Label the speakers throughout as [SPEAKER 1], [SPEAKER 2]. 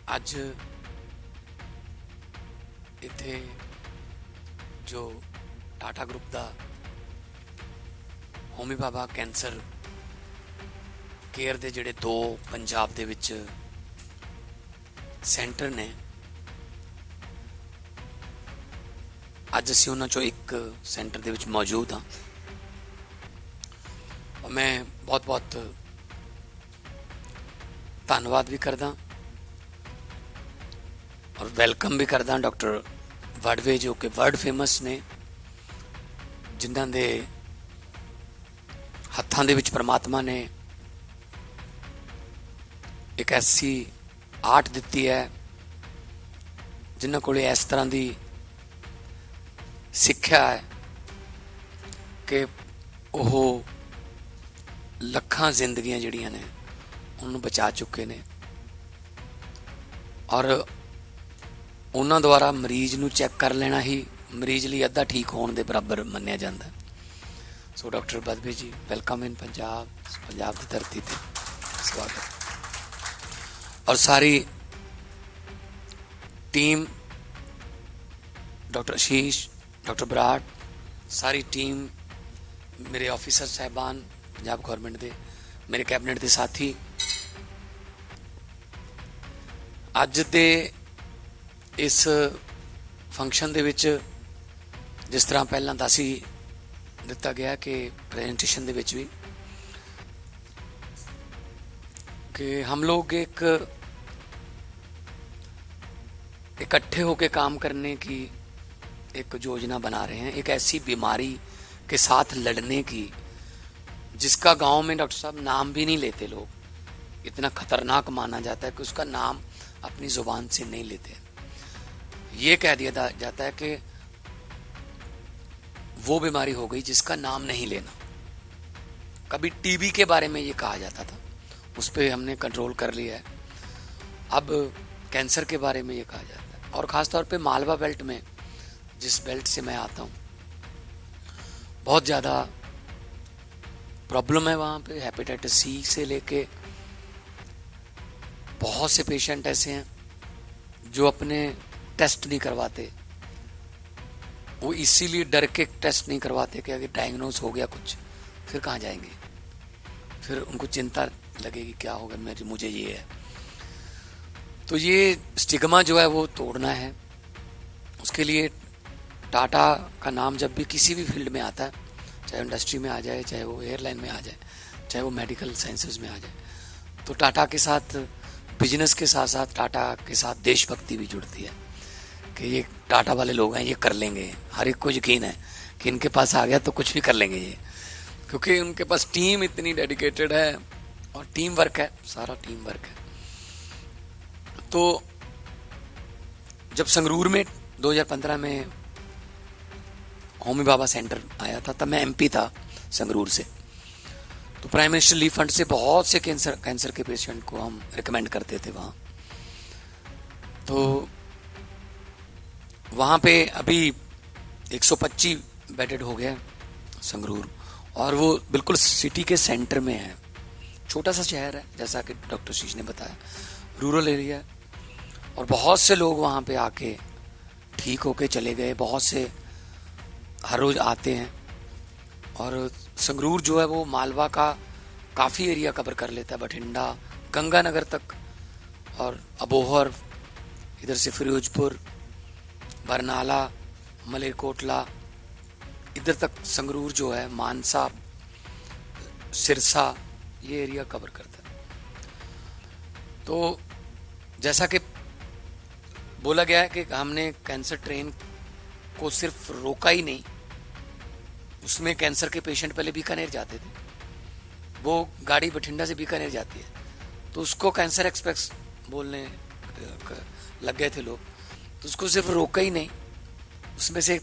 [SPEAKER 1] ਅੱਜ ਇੱਥੇ ਜੋ ਟਾਟਾ ਗਰੁੱਪ ਦਾ ਹੋਮੀ ਬਾਬਾ ਕੈਂਸਰ ਕੇਅਰ ਦੇ ਜਿਹੜੇ 2 ਪੰਜਾਬ ਦੇ ਵਿੱਚ ਸੈਂਟਰ ਨੇ, ਅੱਜ ਅਸੀਂ ਉਹਨਾਂ ਚੋਂ ਇੱਕ ਸੈਂਟਰ ਦੇ ਵਿੱਚ ਮੌਜੂਦ ਹਾਂ। ਮੈਂ ਬਹੁਤ ਬਹੁਤ ਧੰਨਵਾਦ ਵੀ ਕਰਦਾ ਔਰ ਵੈਲਕਮ ਵੀ ਕਰਦਾ ਡਾਕਟਰ ਵੜਵੇ, ਜੋ ਕਿ ਵਰਲਡ ਫੇਮਸ ਨੇ, ਜਿਨ੍ਹਾਂ ਦੇ ਹੱਥਾਂ ਦੇ ਵਿੱਚ ਪਰਮਾਤਮਾ ਨੇ ਇੱਕ ਐਸੀ ਆਰਟ ਦਿੱਤੀ ਹੈ, ਜਿਨ੍ਹਾਂ ਕੋਲੇ ਇਸ ਤਰ੍ਹਾਂ ਦੀ ਸਿੱਖਿਆ ਹੈ ਕਿ ਉਹ ਲੱਖਾਂ ਜ਼ਿੰਦਗੀਆਂ ਜਿਹੜੀਆਂ ਨੇ ਉਹਨੂੰ ਬਚਾ ਚੁੱਕੇ ਨੇ ਔਰ ਉਹਨਾਂ ਦੁਆਰਾ ਮਰੀਜ਼ ਨੂੰ ਚੈੱਕ ਕਰ ਲੈਣਾ ਹੀ ਮਰੀਜ਼ ਲਈ ਅੱਧਾ ਠੀਕ ਹੋਣ ਦੇ ਬਰਾਬਰ ਮੰਨਿਆ ਜਾਂਦਾ। ਸੋ ਡਾਕਟਰ ਵੜਵੇ ਜੀ, ਵੈਲਕਮ ਇਨ ਪੰਜਾਬ ਦੀ ਧਰਤੀ ਤੇ ਸਵਾਗਤ। ਔਰ ਸਾਰੀ टीम, डॉक्टर आशीष, डॉक्टर बराड़, सारी टीम, मेरे ऑफिसर साहबान पंजाब गौरमेंट दे, मेरे कैबिनेट के साथी, अज दे इस फंक्शन दे विच जिस तरह पहला दस ही दिता गया कि प्रेजेंटेशन दे विच भी कि हम लोग एक इकट्ठे होकर काम करने की एक योजना बना रहे हैं, एक ऐसी बीमारी के साथ लड़ने की जिसका गांव में डॉक्टर साहब नाम भी नहीं लेते लोग। इतना खतरनाक माना जाता है कि उसका नाम अपनी जुबान से नहीं लेते। ये कह दिया जाता है कि वो बीमारी हो गई जिसका नाम नहीं लेना। कभी टीबी के बारे में ये कहा जाता था, उस पर हमने कंट्रोल कर लिया है। अब कैंसर के बारे में ये कहा जाता है और ख़ास तौर पे मालवा बेल्ट में, जिस बेल्ट से मैं आता हूँ, बहुत ज़्यादा प्रॉब्लम है वहाँ पे। हेपेटाइटिस सी से लेके बहुत से पेशेंट ऐसे हैं जो अपने टेस्ट नहीं करवाते। वो इसीलिए डर के टेस्ट नहीं करवाते कि अगर डायग्नोज हो गया कुछ फिर कहाँ जाएंगे, फिर उनको चिंता लगेगी क्या होगा मुझे ये है। तो ये स्टिग्मा जो है वो तोड़ना है। उसके लिए टाटा का नाम जब भी किसी भी फील्ड में आता है, चाहे इंडस्ट्री में आ जाए, चाहे वो एयरलाइन में आ जाए, चाहे वो मेडिकल साइंसेस में आ जाए, तो टाटा के साथ, बिजनेस के साथ साथ टाटा के साथ देशभक्ति भी जुड़ती है कि ये टाटा वाले लोग हैं, ये कर लेंगे। हर एक को यकीन है कि इनके पास आ गया तो कुछ भी कर लेंगे ये, क्योंकि उनके पास टीम इतनी डेडिकेटेड है और टीम वर्क है, सारा टीम वर्क है। तो जब संगरूर में 2015 में होमी बाबा सेंटर आया था, तब मैं एमपी था संगरूर से। तो प्राइम मिनिस्टर रिलीफ फंड से बहुत से कैंसर के पेशेंट को हम रिकमेंड करते थे वहाँ। तो वहाँ पे अभी 125 बेडेड हो गया संगरूर, और वो बिल्कुल सिटी के सेंटर में है। छोटा सा शहर है, जैसा कि डॉक्टर आशीष ने बताया, रूरल एरिया है। और बहुत से लोग वहाँ पे आके ठीक होके चले गए, बहुत से हर रोज़ आते हैं। और संगरूर जो है वो मालवा का काफ़ी एरिया कवर कर लेता है, बठिंडा, गंगानगर तक, और अबोहर, इधर से फिरोजपुर, बरनाला, मलेरकोटला, इधर तक संगरूर जो है, मानसा, सिरसा, ये एरिया कवर करता है। तो जैसा कि बोला गया है कि हमने कैंसर ट्रेन को सिर्फ रोका ही नहीं, उसमें कैंसर के पेशेंट पहले बीकानेर जाते थे, वो गाड़ी बठिंडा से बीकानेर जाती है, तो उसको कैंसर एक्सप्रेस बोलने लग गए थे लोग। तो उसको सिर्फ रोका ही नहीं, उसमें से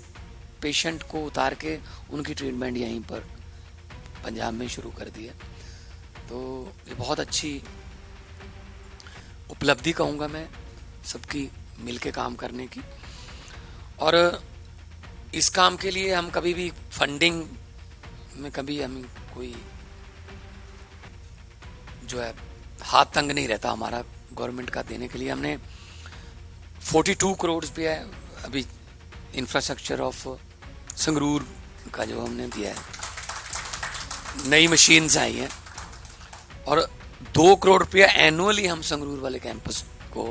[SPEAKER 1] पेशेंट को उतार के उनकी ट्रीटमेंट यहीं पर पंजाब में शुरू कर दी है। तो ये बहुत अच्छी उपलब्धि कहूँगा मैं, सबकी मिलके काम करने की। और इस काम के लिए हम कभी भी फंडिंग में कभी हम कोई जो है हाथ तंग नहीं रहता हमारा, गवर्नमेंट का देने के लिए हमने 42 करोड़ रुपया अभी इंफ्रास्ट्रक्चर ऑफ संगरूर का जो हमने दिया है, नई मशीन्स आई हैं, और 2 करोड़ रुपया एनुअली हम संगरूर वाले कैंपस को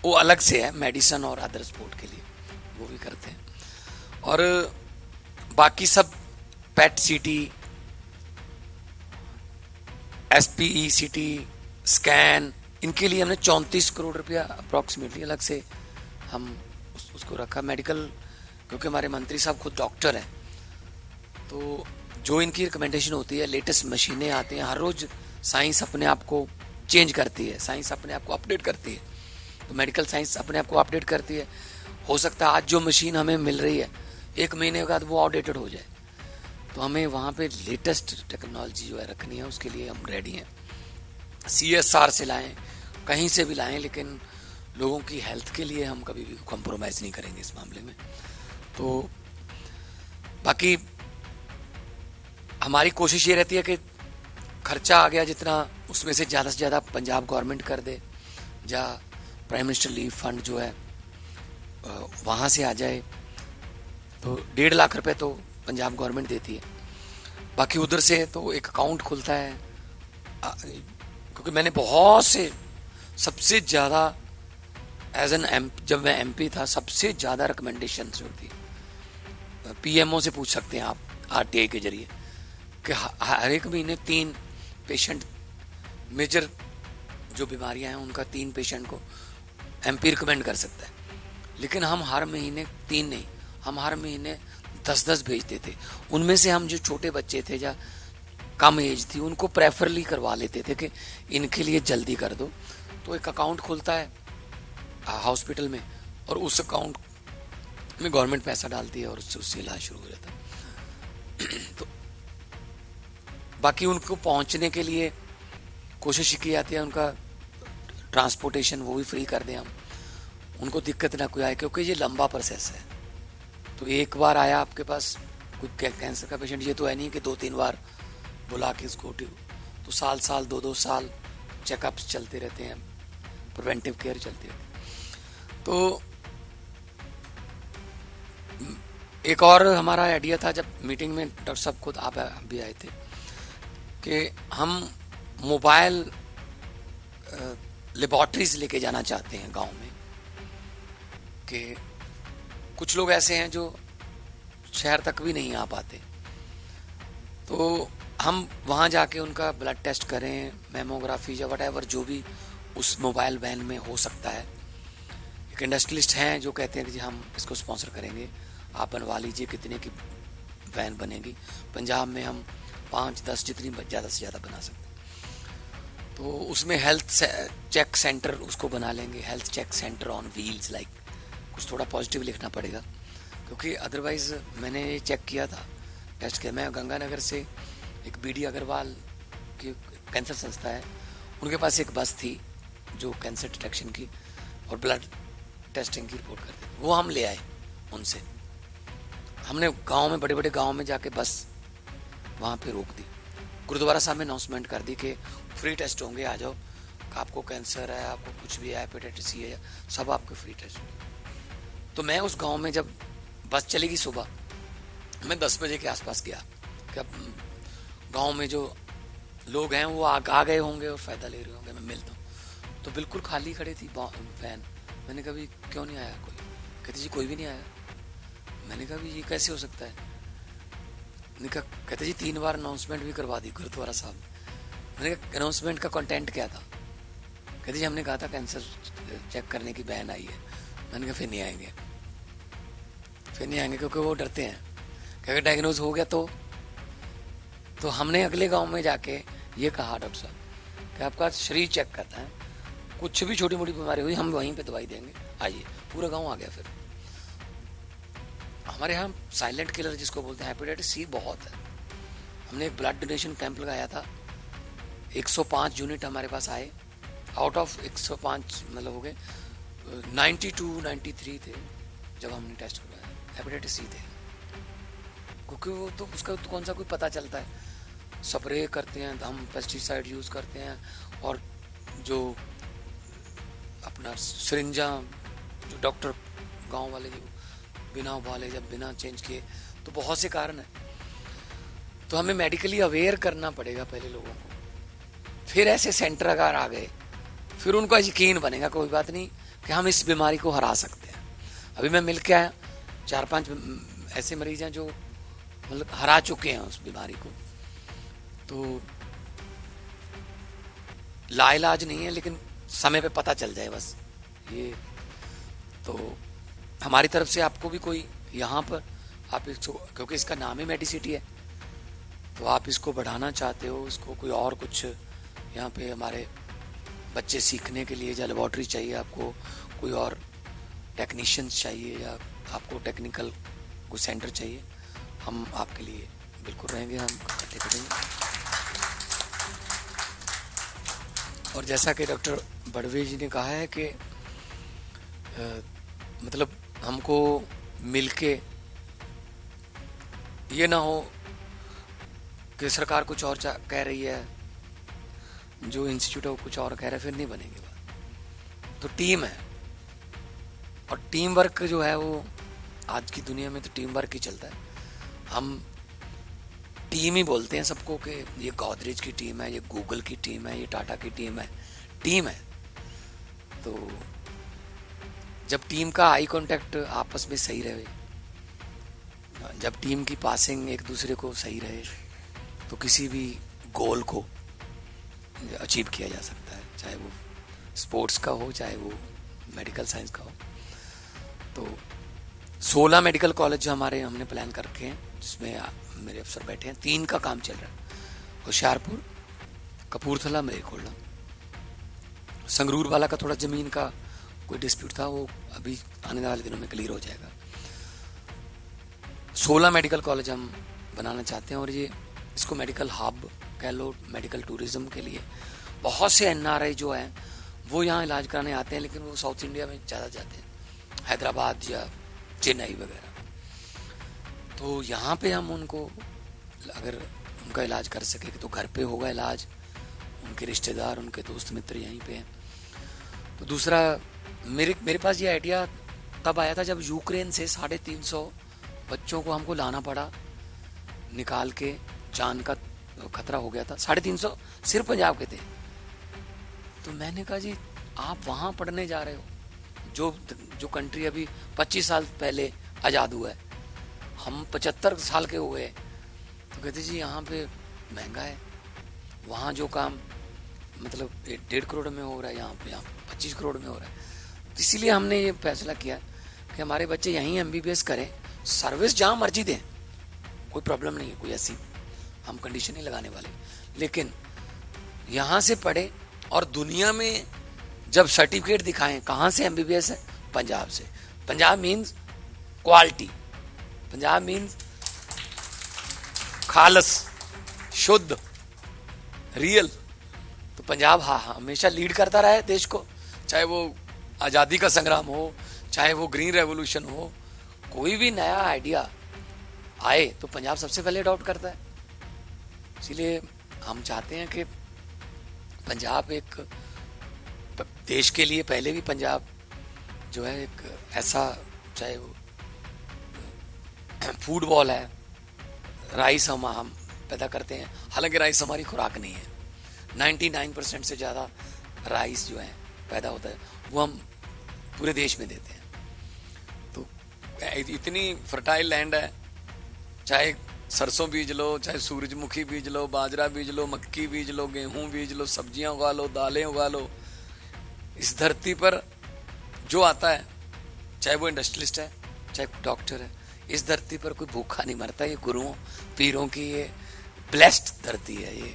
[SPEAKER 1] वो अलग से है मेडिसिन और अदर स्पोर्ट के लिए, वो भी करते हैं। और बाकी सब पेट सिटी, SPECT, स्कैन, इनके लिए हमने 34 करोड़ रुपया अप्रॉक्सीमेटली अलग से हम उसको रखा। मेडिकल, क्योंकि हमारे मंत्री साहब खुद डॉक्टर हैं, तो जो इनकी रिकमेंडेशन होती है, लेटेस्ट मशीनें आती हैं हर रोज, साइंस अपने आप को चेंज करती है, साइंस अपने आप को अपडेट करती है, तो मेडिकल साइंस अपने आप को अपडेट करती है। हो सकता है आज जो मशीन हमें मिल रही है 1 महीने बाद वो आउटडेटेड हो जाए, तो हमें वहाँ पे लेटेस्ट टेक्नोलॉजी जो है रखनी है, उसके लिए हम रेडी हैं। CSR से लाएं, कहीं से भी लाएं, लेकिन लोगों की हेल्थ के लिए हम कभी भी कॉम्प्रोमाइज़ नहीं करेंगे इस मामले में। तो बाकी हमारी कोशिश ये रहती है कि खर्चा आ गया जितना, उसमें से ज़्यादा पंजाब गवर्नमेंट कर दे, या प्राइम मिनिस्टर लीव फंड जो है वहाँ से आ जाए, तो 1.5 लाख रुपए तो पंजाब गवर्नमेंट देती है। बाकी उधर से तो एक अकाउंट खुलता है, क्योंकि मैंने बहुत से, सबसे ज़्यादा एज एन जब मैं MP था, सबसे ज़्यादा रिकमेंडेशन जो थी PMO से पूछ सकते हैं आप RTI के जरिए, कि हर एक महीने 3 पेशेंट, मेजर जो बीमारियां हैं उनका 3 पेशेंट को MP रिकमेंड कर सकता है। लेकिन हम हर महीने 3 नहीं, हम हर महीने 10-10 भेजते थे। उनमें से हम जो छोटे बच्चे थे या कम एज थी, उनको प्रेफरली करवा लेते थे कि इनके लिए जल्दी कर दो। तो एक अकाउंट खुलता है हॉस्पिटल में, और उस अकाउंट में गवर्नमेंट पैसा डालती है, और उससे इलाज शुरू हो जाता है। तो बाकी उनको पहुंचने के लिए कोशिश की जाती है, उनका ट्रांसपोर्टेशन वो भी फ्री कर दें हम, उनको दिक्कत ना कोई आए, क्योंकि ये लंबा प्रोसेस है। तो एक बार आया आपके पास कोई कैंसर का पेशेंट, ये तो है नहीं कि 2-3 बार बुला के इसको, तो साल 2-2 साल चेकअप्स चलते रहते हैं, प्रिवेंटिव केयर चलती रहती है। तो एक और हमारा आइडिया था, जब मीटिंग में डॉक्टर साहब खुद आप भी आए थे, कि हम मोबाइल लेबॉर्ट्रीज लेके जाना चाहते हैं गांव में, कि कुछ लोग ऐसे हैं जो शहर तक भी नहीं आ पाते, तो हम वहाँ जाके उनका ब्लड टेस्ट करें, मेमोग्राफी या वटएवर जो भी उस मोबाइल वैन में हो सकता है। एक इंडस्ट्रियलिस्ट हैं जो कहते हैं कि जी हम इसको स्पॉन्सर करेंगे, आप बनवा लीजिए, कितने की वैन बनेगी। पंजाब में हम 5-10 जितनी ज़्यादा से ज़्यादा बना सकते हैं। तो उसमें हेल्थ चेक सेंटर उसको बना लेंगे, health check centre on wheels, like कुछ थोड़ा पॉजिटिव लिखना पड़ेगा, क्योंकि अदरवाइज़ मैंने ये चेक किया था, टेस्ट किया। मैं गंगानगर से एक BD अग्रवाल की कैंसर संस्था है, उनके पास एक बस थी जो कैंसर डिटेक्शन की और ब्लड टेस्टिंग की रिपोर्ट करती थी, वो हम ले आए उनसे। हमने गांव में, बड़े बड़े गांव में जाके बस वहाँ पे रोक दी, गुरुद्वारा साहब में अनाउंसमेंट कर दी कि फ्री टेस्ट होंगे, आ जाओ, आपको कैंसर है, आपको कुछ भी है, हेपेटाइटिस C है, सब आपके फ्री टेस्ट होंगे। तो मैं उस गांव में जब बस चलेगी सुबह, मैं 10 बजे के आसपास गया कि अब गांव में जो लोग हैं वो आ गए होंगे और फ़ायदा ले रहे होंगे, मैं मिलता हूँ। तो बिल्कुल खाली खड़ी थी वैन। मैंने कहा क्यों नहीं आया कोई? कहते जी कोई भी नहीं आया। मैंने कहा ये कैसे हो सकता है? मैंने कहा, कहते जी 3 बार अनाउंसमेंट भी करवा दी गुरुद्वारा साहब। मैंने कहा अनाउंसमेंट का कंटेंट क्या था? कहते जी हमने कहा था कैंसर चेक करने की बैन आई है। मैंने कहा फिर नहीं आएंगे, क्योंकि वो डरते हैं कि अगर डायग्नोज हो गया तो हमने अगले गांव में जाके ये कहा डॉक्टर साहब कि आपका शरीर चेक करता है, कुछ भी छोटी मोटी बीमारी हुई हम वहीं पे दवाई देंगे, आइए। पूरा गांव आ गया। फिर हमारे यहाँ साइलेंट किलर जिसको बोलते हैं, हेपेटाइटिस C बहुत है। हमने एक ब्लड डोनेशन कैंप लगाया था, 105 यूनिट हमारे पास आए, आउट ऑफ 105 मतलब हो गए 92-93 थे जब हमने टेस्ट करवाया, हेपेटाइटिस C थे। क्योंकि वो तो उसका तो कौन सा कोई पता चलता है, स्प्रे करते हैं हम, पेस्टिसाइड यूज़ करते हैं, और जो नर्स सिरिंजा, जो डॉक्टर गांव वाले जो बिना उबाले जब बिना चेंज किए, तो बहुत से कारण है। तो हमें मेडिकली अवेयर करना पड़ेगा पहले लोगों को, फिर ऐसे सेंटर अगर आ गए फिर उनको यकीन बनेगा कोई बात नहीं कि हम इस बीमारी को हरा सकते हैं। अभी मैं मिल के आया 4-5 ऐसे मरीज हैं जो मतलब हरा चुके हैं उस बीमारी को। तो लाइलाज नहीं है, लेकिन समय पे पता चल जाए बस ये। तो हमारी तरफ से आपको भी कोई यहाँ पर आप इसको, क्योंकि इसका नाम ही मेडिसिटी है, तो आप इसको बढ़ाना चाहते हो, इसको कोई और कुछ यहाँ पे हमारे बच्चे सीखने के लिए, या लेबॉर्ट्री चाहिए आपको, कोई और टेक्नीशियंस चाहिए, या आपको टेक्निकल कोई सेंटर चाहिए, हम आपके लिए बिल्कुल रहेंगे, हम इकट्ठे करेंगे। और जैसा कि डॉक्टर बड़वे जी ने कहा है कि मतलब हमको मिलके ये ना हो कि सरकार कुछ और कह रही है, जो इंस्टीट्यूट है वो कुछ और कह रहा है, फिर नहीं बनेगी बात। तो टीम है, और टीम वर्क जो है वो आज की दुनिया में तो टीम वर्क ही चलता है। हम टीम ही बोलते हैं सबको कि ये गोदरेज की टीम है, ये गूगल की टीम है, ये टाटा की टीम है, टीम है। तो जब टीम का आई कांटेक्ट आपस में सही रहे, जब टीम की पासिंग एक दूसरे को सही रहे, तो किसी भी गोल को अचीव किया जा सकता है, चाहे वो स्पोर्ट्स का हो, चाहे वो मेडिकल साइंस का हो। तो 16 मेडिकल कॉलेज जो हमने प्लान कर रखे हैं, जिसमें मेरे अफसर बैठे हैं, 3 का काम चल रहा है, होशियारपुर, कपूरथला, मलेरकोटला। संगरूर वाला का थोड़ा जमीन का कोई डिस्प्यूट था, वो अभी आने वाले दिनों में क्लियर हो जाएगा। 16 मेडिकल कॉलेज हम बनाना चाहते हैं, और ये इसको मेडिकल हब कह लो, मेडिकल टूरिज्म के लिए। बहुत से एनआरआई जो हैं वो यहाँ इलाज कराने आते हैं, लेकिन वो साउथ इंडिया में ज़्यादा जाते हैं, हैदराबाद या चेन्नई वगैरह। तो यहाँ पे हम उनको अगर उनका इलाज कर सके तो घर पे होगा इलाज, उनके रिश्तेदार, उनके दोस्त मित्र यहीं पे हैं। तो दूसरा, मेरे पास ये आइडिया तब आया था जब यूक्रेन से 350 बच्चों को हमको लाना पड़ा निकाल के, जान का खतरा हो गया था। 350 सिर्फ पंजाब के थे। तो मैंने कहा जी आप वहाँ पढ़ने जा रहे हो, जो कंट्री अभी 25 साल पहले आज़ाद हुआ है, हम 75 साल के हुए। तो कहते जी यहाँ पे महंगा है, वहाँ जो काम मतलब 1.5 करोड़ में हो रहा है, यहाँ 25 करोड़ में हो रहा है। तो इसीलिए हमने ये फैसला किया कि हमारे बच्चे यहीं MBBS करें, सर्विस जहाँ मर्जी दें, कोई प्रॉब्लम नहीं है, कोई ऐसी हम कंडीशन नहीं लगाने वाले, लेकिन यहाँ से पढ़े और दुनिया में जब सर्टिफिकेट दिखाएं कहाँ से MBBS है, पंजाब से। Punjab means quality, Punjab means खालस, शुद्ध, रियल। तो पंजाब हाँ हमेशा लीड करता रहा है देश को, चाहे वो आज़ादी का संग्राम हो, चाहे वो ग्रीन रेवोल्यूशन हो, कोई भी नया आइडिया आए तो पंजाब सबसे पहले अडॉप्ट करता है। इसीलिए हम चाहते हैं कि पंजाब एक देश के लिए, पहले भी पंजाब जो है एक ऐसा, चाहे वो फूड बॉल है, राइस हम पैदा करते हैं, हालांकि राइस हमारी खुराक नहीं है, 99% से ज़्यादा राइस जो है पैदा होता है वो हम पूरे देश में देते हैं। तो इतनी फर्टाइल लैंड है, चाहे सरसों बीज लो, चाहे सूरजमुखी बीज लो, बाजरा बीज लो, मक्की बीज लो, गेहूं बीज लो, सब्जियां उगा लो, दालें उगा लो। इस धरती पर जो आता है, चाहे वो इंडस्ट्रियलिस्ट है, चाहे डॉक्टर है, इस धरती पर कोई भूखा नहीं मरता। ये गुरुओं पीरों की ये ब्लेस्ड धरती है, ये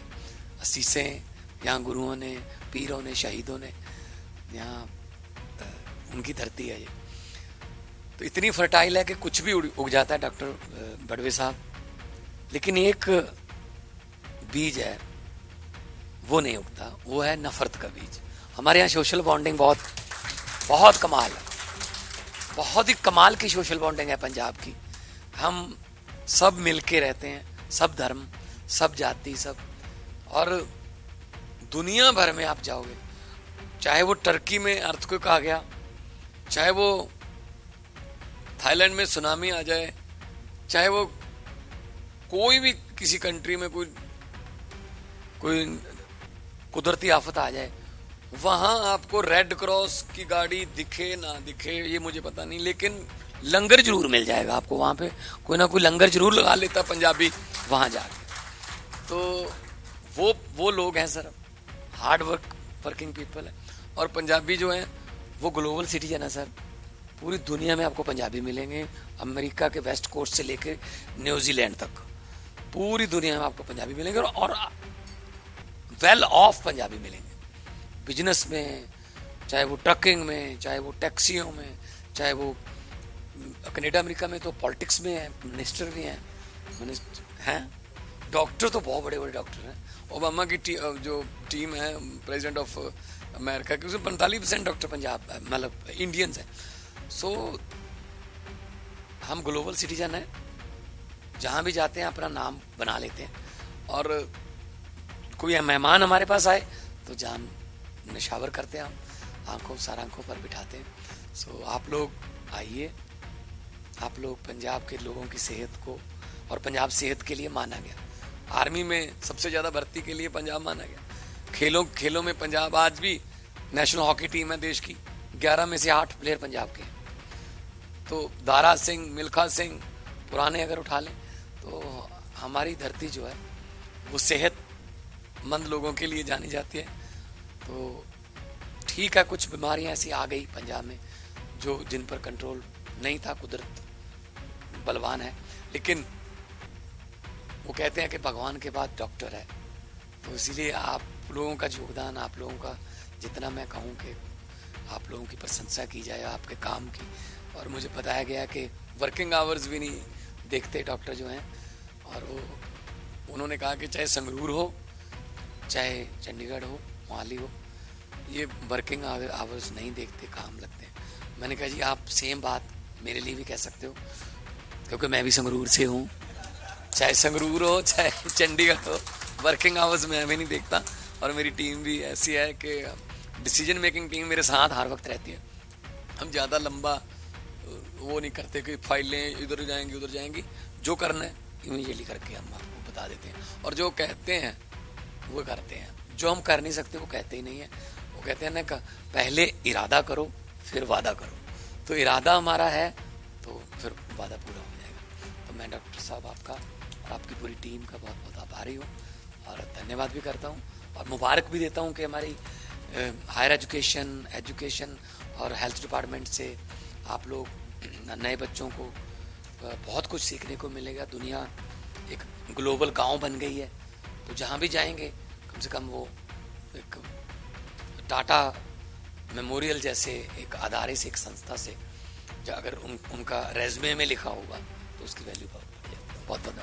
[SPEAKER 1] असीसें यहाँ गुरुओं ने, पीरों ने, शहीदों ने, यहाँ उनकी धरती है ये। तो इतनी फर्टाइल है कि कुछ भी उग जाता है डॉक्टर बड़वे साहब, लेकिन एक बीज है वो नहीं उगता, वो है नफरत का बीज। हमारे यहाँ सोशल बॉन्डिंग बहुत कमाल है, बहुत ही कमाल की सोशल बॉन्डिंग है पंजाब की। हम सब मिलके रहते हैं, सब धर्म, सब जाति, सब। और दुनिया भर में आप जाओगे, चाहे वो टर्की में अर्थक्वेक आ गया, चाहे वो थाईलैंड में सुनामी आ जाए, चाहे वो कोई भी किसी कंट्री में कोई कुदरती आफत आ जाए, वहां आपको रेड क्रॉस की गाड़ी दिखे ना दिखे ये मुझे पता नहीं, लेकिन लंगर जरूर मिल जाएगा आपको वहां पे। कोई ना कोई लंगर जरूर लगा लेता पंजाबी वहां जाके। तो वो लोग हैं सर, हार्ड वर्किंग पीपल है। और पंजाबी जो है वो ग्लोबल सिटीजन है सर। पूरी दुनिया में आपको पंजाबी मिलेंगे, अमेरिका के वेस्ट कोस्ट से लेकर न्यूजीलैंड तक पूरी दुनिया में आपको पंजाबी मिलेंगे, और वेल ऑफ पंजाबी मिलेंगे। बिजनेस में, चाहे वो ट्रकिंग में, चाहे वो टैक्सियों में, चाहे वो कनाडा अमेरिका में तो पॉलिटिक्स में है, मिनिस्टर भी हैं, डॉक्टर तो बहुत बड़े बड़े डॉक्टर हैं। ओबामा की जो टीम है प्रेसिडेंट ऑफ अमेरिका की, उसमें 45% डॉक्टर पंजाब मतलब इंडियंस हैं। सो हम ग्लोबल सिटीजन हैं, जहाँ भी जाते हैं अपना नाम बना लेते हैं। और कोई मेहमान हमारे पास आए तो जान निशावर करते हैं, हम आंखों पर बिठाते हैं। सो आप लोग आइए, आप लोग पंजाब के लोगों की सेहत को, और पंजाब सेहत के लिए माना गया, आर्मी में सबसे ज़्यादा भर्ती के लिए पंजाब माना गया। खेलों में पंजाब आज भी नेशनल हॉकी टीम है देश की, 11 में से 8 प्लेयर पंजाब के हैं। तो दारा सिंह, मिल्खा सिंह पुराने अगर उठा लें तो हमारी धरती जो है वो सेहतमंद लोगों के लिए जानी जाती है। तो ठीक है, कुछ बीमारियां ऐसी आ गई पंजाब में जो जिन पर कंट्रोल नहीं था, कुदरत बलवान है, लेकिन वो कहते हैं कि भगवान के बाद डॉक्टर है। तो इसीलिए आप लोगों का योगदान, आप लोगों का जितना मैं कहूँ कि आप लोगों की प्रशंसा की जाए आपके काम की। और मुझे बताया गया कि वर्किंग आवर्स भी नहीं देखते डॉक्टर जो हैं, और उन्होंने कहा कि चाहे संगरूर हो, चाहे चंडीगढ़ हो, मोहाली हो, ये वर्किंग आवर्स नहीं देखते, काम लगते हैं। मैंने कहा जी आप सेम बात मेरे लिए भी कह सकते हो, क्योंकि मैं भी संगरूर से हूँ। चाहे संगरूर हो चाहे चंडीगढ़ हो, वर्किंग आवर्स मैं भी नहीं देखता। और मेरी टीम भी ऐसी है कि डिसीजन मेकिंग टीम मेरे साथ हर वक्त रहती है। हम ज़्यादा लंबा वो नहीं करते कि फाइलें इधर जाएंगी उधर जाएंगी, जो करना है इमीडिएटली करके हम आपको बता देते हैं। और जो कहते हैं वो करते हैं, जो हम कर नहीं सकते वो कहते ही नहीं है। वो कहते हैं ना, पहले इरादा करो फिर वादा करो। तो इरादा हमारा है तो फिर वादा पूरा हो जाएगा। तो मैं डॉक्टर साहब आपका और आपकी पूरी टीम का बहुत बहुत आभारी हूँ, और धन्यवाद भी करता हूँ, और मुबारक भी देता हूँ कि हमारी हायर एजुकेशन और हेल्थ डिपार्टमेंट से आप लोग नए बच्चों को बहुत कुछ सीखने को मिलेगा। दुनिया एक ग्लोबल गांव बन गई है, तो जहाँ भी जाएंगे कम से कम वो एक टाटा मेमोरियल जैसे एक अदारे से, एक संस्था से अगर उनका रेज़्यूमे में लिखा होगा तो उसकी वैल्यू बहुत बढ़ जाएगी। बहुत बहुत